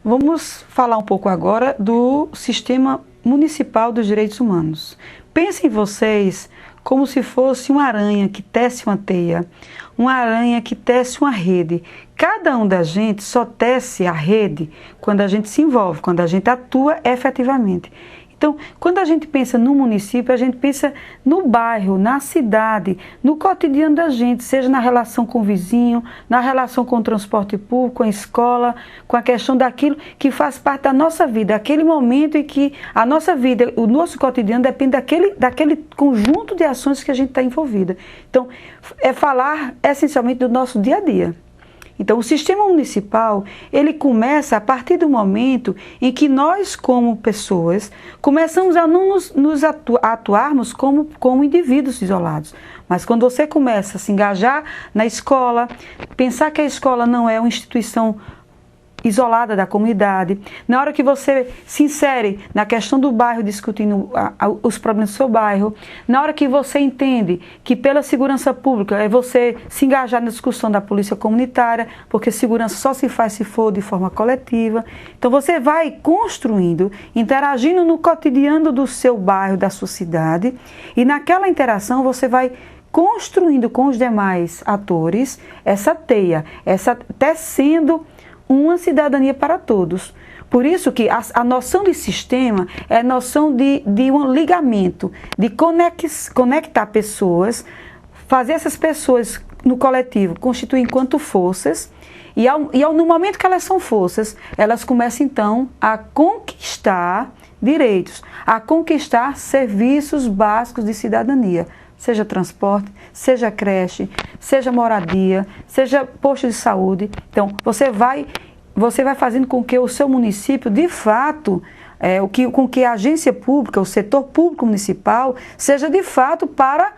Vamos falar um pouco agora do Sistema Municipal dos Direitos Humanos. Pensem vocês como se fosse uma aranha que tece uma teia, uma aranha que tece uma rede. Cada um da gente só tece a rede quando a gente se envolve, quando a gente atua efetivamente. Então, quando a gente pensa no município, a gente pensa no bairro, na cidade, no cotidiano da gente, seja na relação com o vizinho, na relação com o transporte público, com a escola, com a questão daquilo que faz parte da nossa vida, aquele momento em que a nossa vida, o nosso cotidiano depende daquele conjunto de ações que a gente está envolvida. Então, é falar essencialmente do nosso dia a dia. Então, o sistema municipal, ele começa a partir do momento em que nós, como pessoas, começamos a não atuarmos como indivíduos isolados. Mas quando você começa a se engajar na escola, pensar que a escola não é uma instituição isolada da comunidade, na hora que você se insere na questão do bairro, discutindo os problemas do seu bairro, na hora que você entende que pela segurança pública é você se engajar na discussão da polícia comunitária, porque segurança só se faz se for de forma coletiva. Então você vai construindo, interagindo no cotidiano do seu bairro, da sua cidade, e naquela interação você vai construindo com os demais atores essa teia, tecendo uma cidadania para todos. Por isso que a noção de sistema é a noção de um ligamento, de conectar pessoas, fazer essas pessoas no coletivo constituir enquanto forças, e no momento que elas são forças, elas começam então a conquistar direitos, a conquistar serviços básicos de cidadania, seja transporte, seja creche, seja moradia, seja posto de saúde. Então, você vai fazendo com que o seu município, de fato, com que a agência pública, o setor público municipal, seja de fato para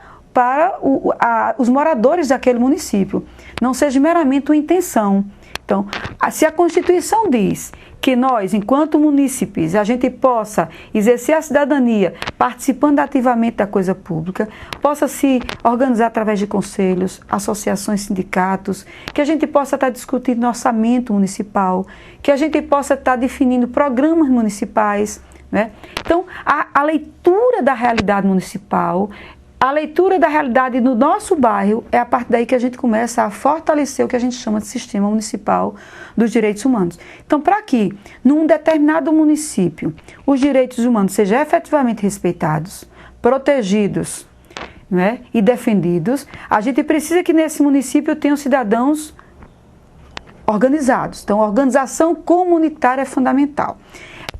os moradores daquele município, não seja meramente uma intenção. Então, se a Constituição diz que nós, enquanto munícipes, a gente possa exercer a cidadania participando ativamente da coisa pública, possa se organizar através de conselhos, associações, sindicatos, que a gente possa estar discutindo orçamento municipal, que a gente possa estar definindo programas municipais, né? Então, a leitura da realidade municipal, a leitura da realidade no nosso bairro, é a partir daí que a gente começa a fortalecer o que a gente chama de Sistema Municipal dos Direitos Humanos. Então, para que, num determinado município, os direitos humanos sejam efetivamente respeitados, protegidos, né, e defendidos, a gente precisa que nesse município tenham cidadãos organizados. Então, a organização comunitária é fundamental.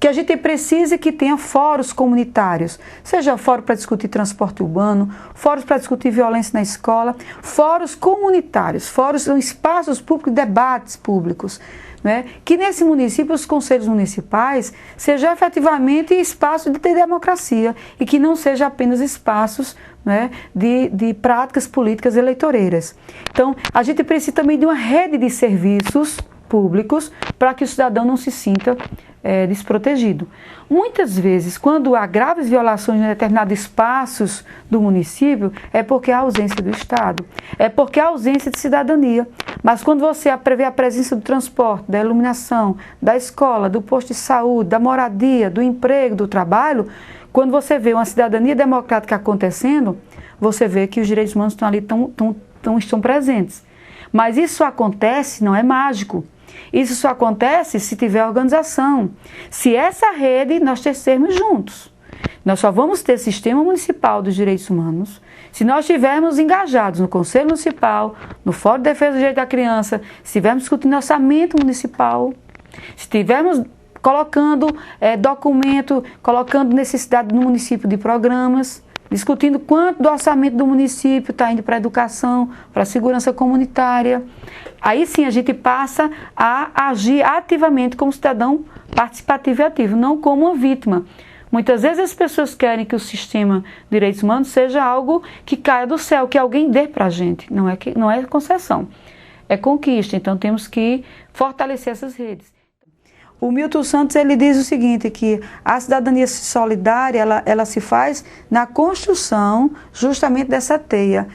Que a gente precise que tenha fóruns comunitários, seja fórum para discutir transporte urbano, fóruns para discutir violência na escola, fóruns comunitários, fóruns são espaços públicos, debates públicos, né? Que nesse município os conselhos municipais sejam efetivamente espaços de democracia e que não sejam apenas espaços, né, de práticas políticas eleitoreiras. Então, a gente precisa também de uma rede de serviços públicos para que o cidadão não se sinta desprotegido. Muitas vezes, quando há graves violações em determinados espaços do município, é porque há ausência do Estado, é porque há ausência de cidadania. Mas quando você prevê a presença do transporte, da iluminação, da escola, do posto de saúde, da moradia, do emprego, do trabalho, quando você vê uma cidadania democrática acontecendo, você vê que os direitos humanos estão ali, estão presentes. Mas isso acontece, não é mágico. Isso só acontece se tiver organização. Se essa rede nós tecermos juntos. Nós só vamos ter Sistema Municipal dos Direitos Humanos se nós estivermos engajados no Conselho Municipal, no Fórum de Defesa do Direito da Criança, se estivermos discutindo orçamento municipal, se estivermos colocando documento, colocando necessidade no município de programas, discutindo quanto do orçamento do município está indo para a educação, para a segurança comunitária. Aí sim a gente passa a agir ativamente como cidadão participativo e ativo, não como uma vítima. Muitas vezes as pessoas querem que o sistema de direitos humanos seja algo que caia do céu, que alguém dê para a gente. Não é concessão, é conquista. Então temos que fortalecer essas redes. O Milton Santos ele diz o seguinte, que a cidadania solidária ela se faz na construção justamente dessa teia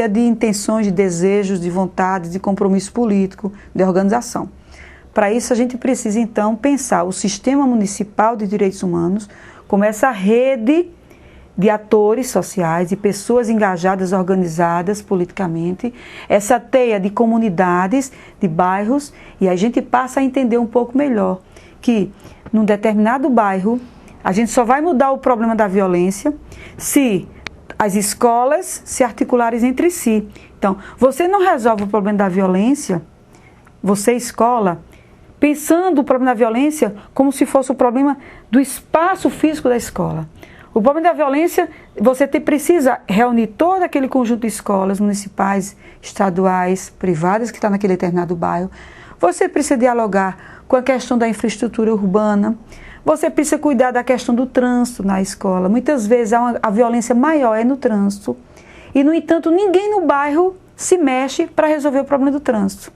de intenções, de desejos, de vontades, de compromisso político, de organização. Para isso, a gente precisa, então, pensar o Sistema Municipal de Direitos Humanos como essa rede de atores sociais, de pessoas engajadas, organizadas politicamente, essa teia de comunidades, de bairros, e a gente passa a entender um pouco melhor que, num determinado bairro, a gente só vai mudar o problema da violência se as escolas se articularem entre si. Então, você não resolve o problema da violência, você, escola, pensando o problema da violência como se fosse o problema do espaço físico da escola. O problema da violência, você precisa reunir todo aquele conjunto de escolas municipais, estaduais, privadas que está naquele determinado bairro. Você precisa dialogar com a questão da infraestrutura urbana. Você precisa cuidar da questão do trânsito na escola. Muitas vezes a violência maior é no trânsito. E, no entanto, ninguém no bairro se mexe para resolver o problema do trânsito.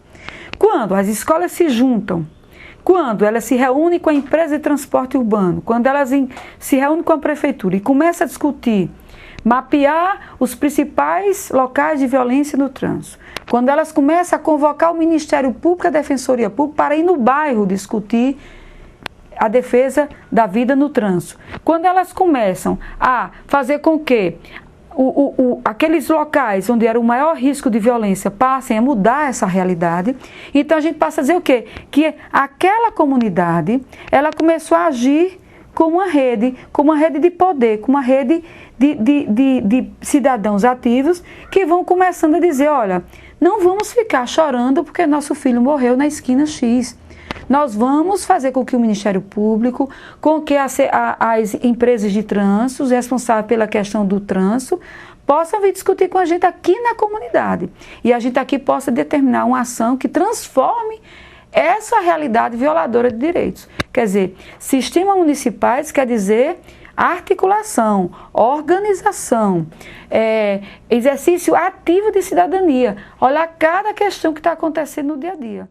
Quando as escolas se juntam, quando elas se reúnem com a empresa de transporte urbano, quando elas se reúnem com a prefeitura e começam a discutir, mapear os principais locais de violência no trânsito, quando elas começam a convocar o Ministério Público e a Defensoria Pública para ir no bairro discutir a defesa da vida no trânsito, quando elas começam a fazer com que aqueles locais onde era o maior risco de violência passem a mudar essa realidade, então a gente passa a dizer o quê? Que aquela comunidade, ela começou a agir como uma rede de poder, como uma rede de cidadãos ativos que vão começando a dizer, olha, não vamos ficar chorando porque nosso filho morreu na esquina X. Nós vamos fazer com que o Ministério Público, com que as empresas de trânsito, os responsáveis pela questão do trânsito, possam vir discutir com a gente aqui na comunidade. E a gente aqui possa determinar uma ação que transforme essa realidade violadora de direitos. Quer dizer, sistemas municipais quer dizer articulação, organização, exercício ativo de cidadania. Olhar cada questão que está acontecendo no dia a dia.